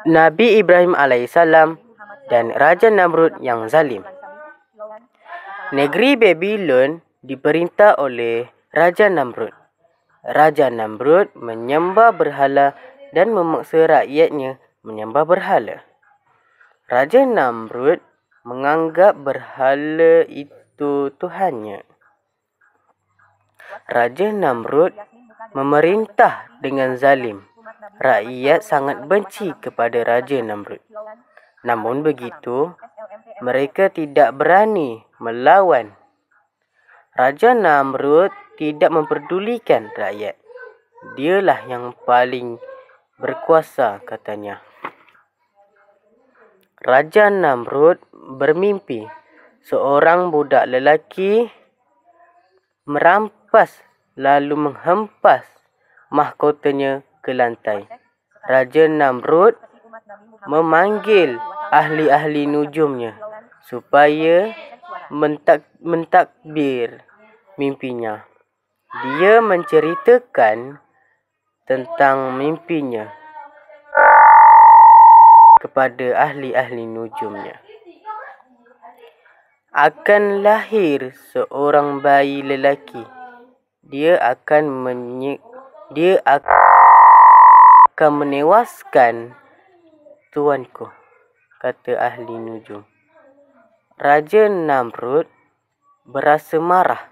Nabi Ibrahim alaihissalam dan Raja Namrud yang zalim. Negeri Babylon diperintah oleh Raja Namrud. Raja Namrud menyembah berhala dan memaksa rakyatnya menyembah berhala. Raja Namrud menganggap berhala itu Tuhannya. Raja Namrud memerintah dengan zalim. Rakyat sangat benci kepada Raja Namrud. Namun begitu, mereka tidak berani melawan. Raja Namrud tidak memperdulikan rakyat. Dialah yang paling berkuasa, katanya. Raja Namrud bermimpi seorang budak lelaki merampas lalu menghempas mahkotanya ke lantai. Raja Namrud memanggil ahli-ahli nujumnya supaya mentadbir mimpinya. Dia menceritakan tentang mimpinya kepada ahli-ahli nujumnya. Akan lahir seorang bayi lelaki. Dia akan menewaskan tuanku, kata ahli nujum. Raja Namrud berasa marah.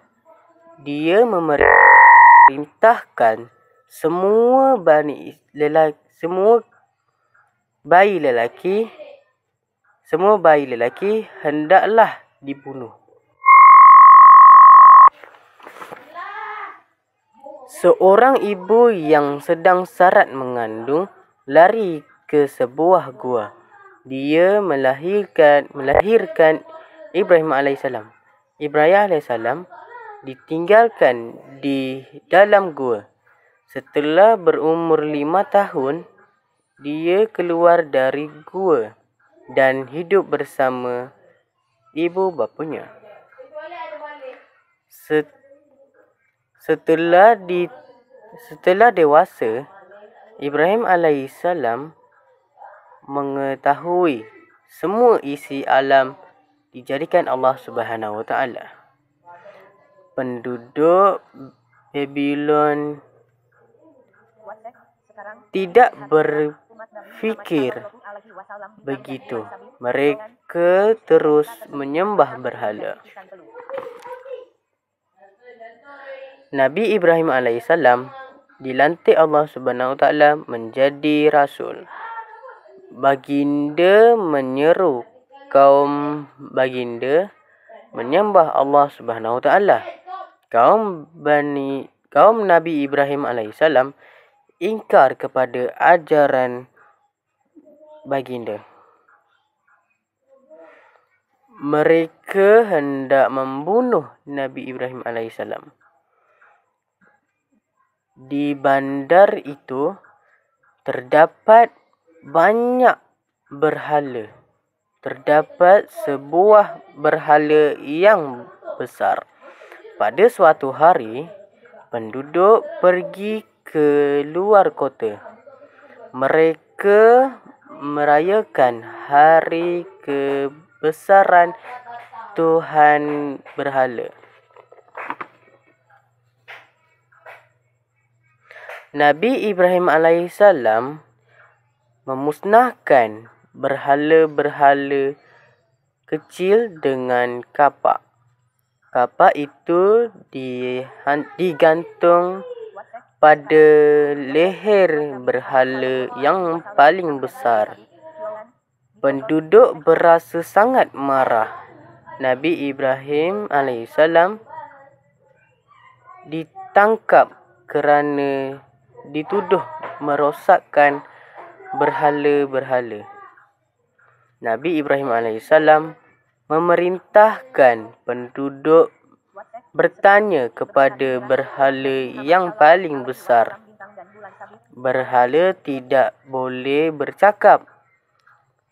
Dia memerintahkan semua bayi lelaki hendaklah dibunuh. Seorang ibu yang sedang sarat mengandung lari ke sebuah gua. Dia melahirkan Ibrahim alaihissalam. Ibrahim alaihissalam ditinggalkan di dalam gua. Setelah berumur 5 tahun, dia keluar dari gua dan hidup bersama ibu bapanya. Setelah dewasa, Ibrahim alaihissalam mengetahui semua isi alam dijadikan Allah Subhanahu Wa Taala. Penduduk Babylon tidak berfikir begitu. Mereka terus menyembah berhala. Nabi Ibrahim alaihissalam dilantik Allah Subhanahu Wa Taala menjadi rasul. Baginda menyeru kaum baginda menyembah Allah Subhanahu Wa Taala. Kaum Nabi Ibrahim alaihissalam ingkar kepada ajaran baginda. Mereka hendak membunuh Nabi Ibrahim alaihissalam. Di bandar itu terdapat banyak berhala. Terdapat sebuah berhala yang besar. Pada suatu hari, penduduk pergi ke luar kota. Mereka merayakan hari kebesaran Tuhan berhala. Nabi Ibrahim alaihissalam memusnahkan berhala-berhala kecil dengan kapak. Kapak itu digantung pada leher berhala yang paling besar. Penduduk berasa sangat marah. Nabi Ibrahim alaihissalam ditangkap kerana dituduh merosakkan berhala-berhala. Nabi Ibrahim alaihissalam memerintahkan penduduk bertanya kepada berhala yang paling besar. Berhala tidak boleh bercakap.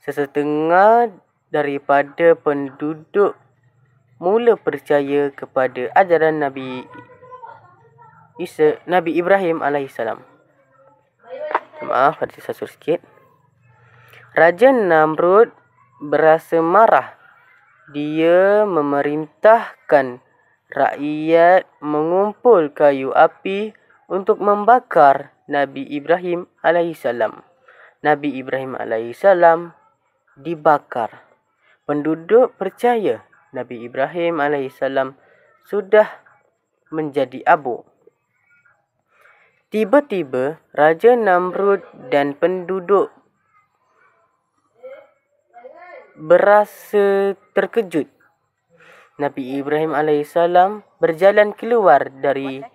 Sesetengah daripada penduduk mula percaya kepada ajaran Nabi Ibrahim alaihissalam. Maaf, ada sasur sikit. Raja Namrud berasa marah. Dia memerintahkan rakyat mengumpul kayu api untuk membakar Nabi Ibrahim alaihissalam. Nabi Ibrahim alaihissalam dibakar. Penduduk percaya Nabi Ibrahim alaihissalam sudah menjadi abu. Tiba-tiba Raja Namrud dan penduduk berasa terkejut. Nabi Ibrahim alaihissalam berjalan keluar dari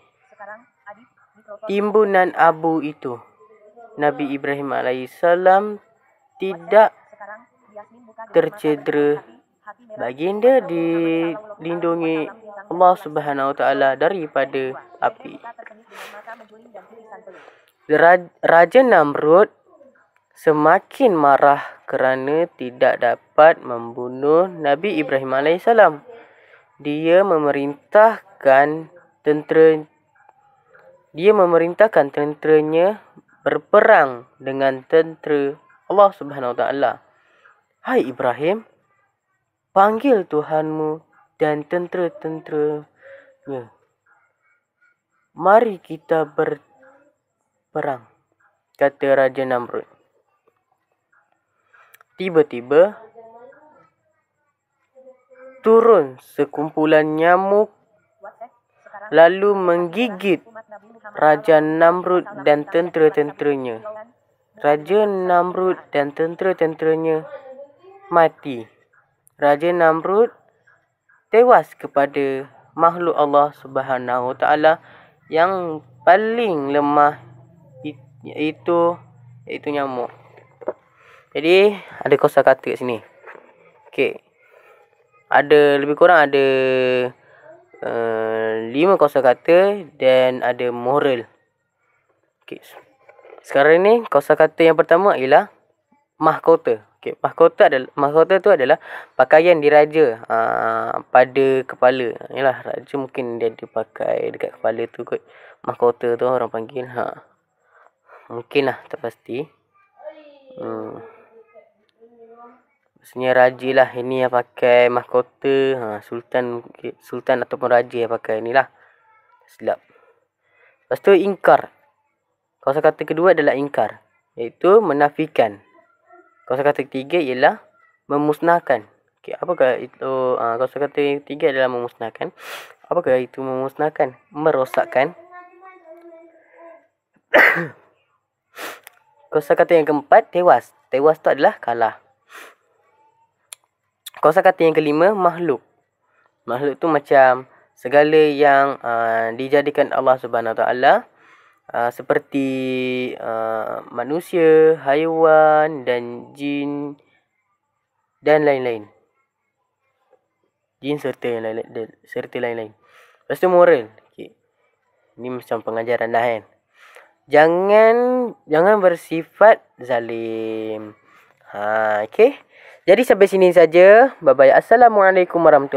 timbunan abu itu. Nabi Ibrahim alaihissalam tidak tercedera. Baginda dilindungi Allah Subhanahu Wa Taala daripada api. Raja Namrud semakin marah kerana tidak dapat membunuh Nabi Ibrahim alaihissalam. Dia memerintahkan tenteranya berperang dengan tentera Allah Subhanahu Wa Taala. Hai Ibrahim, panggil Tuhanmu dan tentera-tenteranya. Mari kita berperang, kata Raja Namrud. Tiba-tiba turun sekumpulan nyamuk lalu menggigit Raja Namrud dan tentera-tenteranya. Raja Namrud dan tentera-tenteranya mati. Raja Namrud tewas kepada makhluk Allah Subhanahu Wa Taala yang paling lemah, iaitu nyamuk. Jadi ada kosakata kat sini. Okey. Ada lebih kurang ada 5 kosakata dan ada moral. Okey. Sekarang ni kosakata yang pertama ialah mahkota. Okey, mahkota tu adalah pakaian diraja pada kepala. Yalah, raja mungkin dia ada pakai dekat kepala tu kot. Mahkota tu orang panggil. Mungkinlah, tak pasti. Maksudnya raja lah ini yang pakai mahkota. Sultan ataupun raja yang pakai ni lah. Silap. Lepas tu ingkar. Kosakata kedua adalah ingkar, iaitu menafikan. Kosakata ketiga ialah memusnahkan. Okey, apakah itu? Kosakata yang ketiga adalah memusnahkan. Apakah itu memusnahkan? Merosakkan. Kosakata yang keempat, tewas. Tewas tu adalah kalah. Kosakata yang kelima, makhluk. Makhluk tu macam segala yang dijadikan Allah Subhanahu Wa Taala, seperti manusia, haiwan dan jin dan lain-lain. Jin serta lain-lain. Lepas tu moral. Okay. Ni macam pengajaran dah kan. Jangan bersifat zalim. Okey. Jadi sampai sini saja. Bye bye. Assalamualaikum warahmatullahi wabarakatuh.